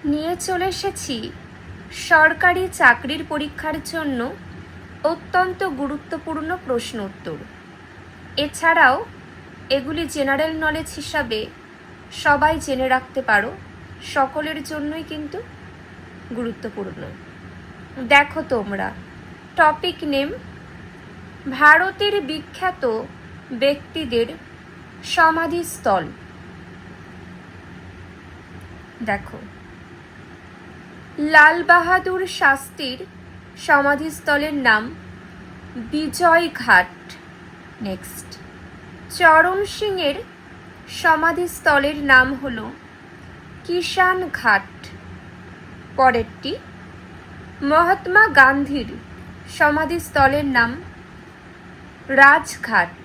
নিয়ে চলে এসেছি সরকারি চাকরির পরীক্ষার জন্য অত্যন্ত গুরুত্বপূর্ণ প্রশ্ন উত্তর। এছাড়াও এগুলি জেনারেল নলেজ হিসাবে সবাই জেনে রাখতে পারো, সকলের জন্যই কিন্তু গুরুত্বপূর্ণ। দেখো তোমরা, টপিক নেম ভারতের বিখ্যাত ব্যক্তিদের সমাধিস্থল। দেখো, লাল বাহাদুর শাস্ত্রীর সমাধিস্থলের নাম বিজয় ঘাট। নেক্সট, চরণ সিংয়ের সমাধিস্থলের নাম হল কিষান ঘাট। পরেরটি, মহাত্মা গান্ধীর সমাধিস্থলের নাম রাজঘাট।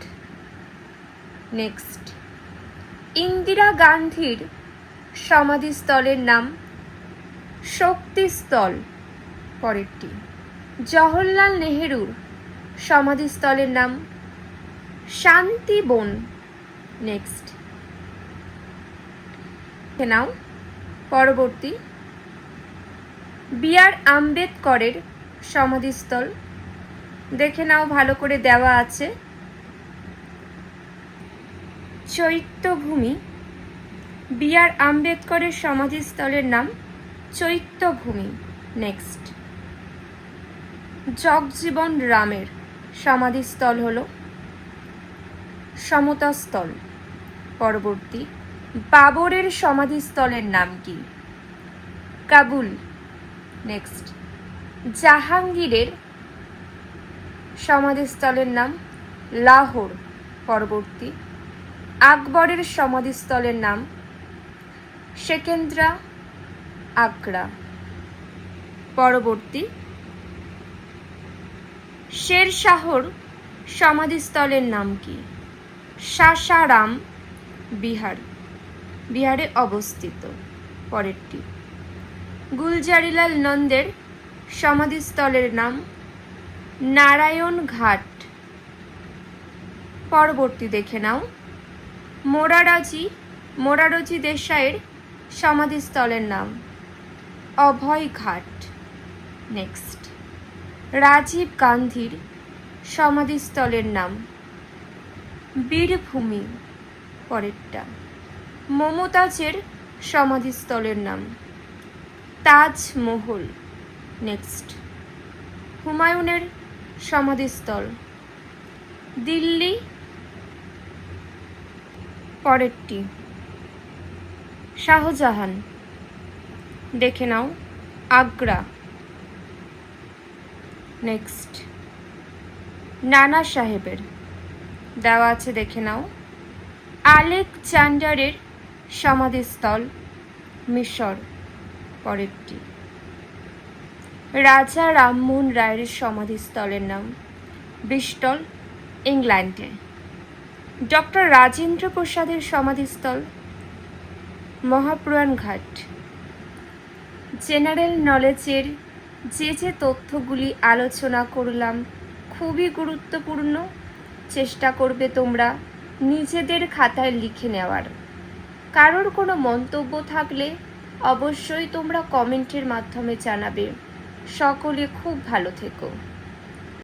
নেক্সট, ইন্দিরা গান্ধীর সমাধিস্থলের নাম শক্তিস্থল। পরেরটি, জওহরলাল নেহেরুর সমাধিস্থলের নাম শান্তিবন। নেক্সট, নাও পরবর্তী, বি.আর. আম্বেদকরের সমাধিস্থল দেখে নাও, ভালো করে দেওয়া আছে চৈত্যভূমি। বি.আর. আম্বেদকরের সমাধিস্থলের নাম চৈত্যভূমি। নেক্সট, জগজীবন রামের সমাধিস্থল হল সমতাস্থল। পরবর্তী, বাবরের সমাধিস্থলের নাম কি? কাবুল। নেক্সট, জাহাঙ্গীরের সমাধিস্থলের নাম লাহোর। পরবর্তী, আকবরের সমাধিস্থলের নাম সেকেন্দ্রা আগ্রা। পরবর্তী, শের শাহর সমাধিস্থলের নাম কি? সাসারাম, বিহারে অবস্থিত। পরেরটি, গুলজারিলাল নন্দের সমাধিস্থলের নাম নারায়ণ ঘাট। পরবর্তী দেখে নাও, মোরারজি দেশাইয়ের সমাধিস্থলের নাম অভয় ঘাট। নেক্সট, রাজীব গান্ধীর সমাধিস্থলের নাম বীরভূমি। পরেরটা, মমতাজের সমাধিস্থলের নাম তাজমহল। নেক্সট, হুমায়ুনের সমাধিস্থল দিল্লি। পরেরটি, শাহজাহান দেখে নাও আগ্রা। নেক্সট, নানা সাহেবের দেওয়া আছে দেখে নাও আলেকজান্ডারের সমাধিস্থল মিশর। পরেরটি, রাজা রামমোহন রায়ের সমাধিস্থলের নাম ব্রিস্টল, ইংল্যান্ডে। ডক্টর রাজেন্দ্র প্রসাদের সমাধিস্থল মহাপ্রয়াণ ঘাট। জেনারেল নলেজের যে তথ্যগুলি আলোচনা করলাম খুবই গুরুত্বপূর্ণ, চেষ্টা করবে তোমরা নিজেদের খাতায় লিখে নেওয়ার। কারোর কোনো মন্তব্য থাকলে অবশ্যই তোমরা কমেন্টের মাধ্যমে জানাবে। সকলে খুব ভালো থেকো।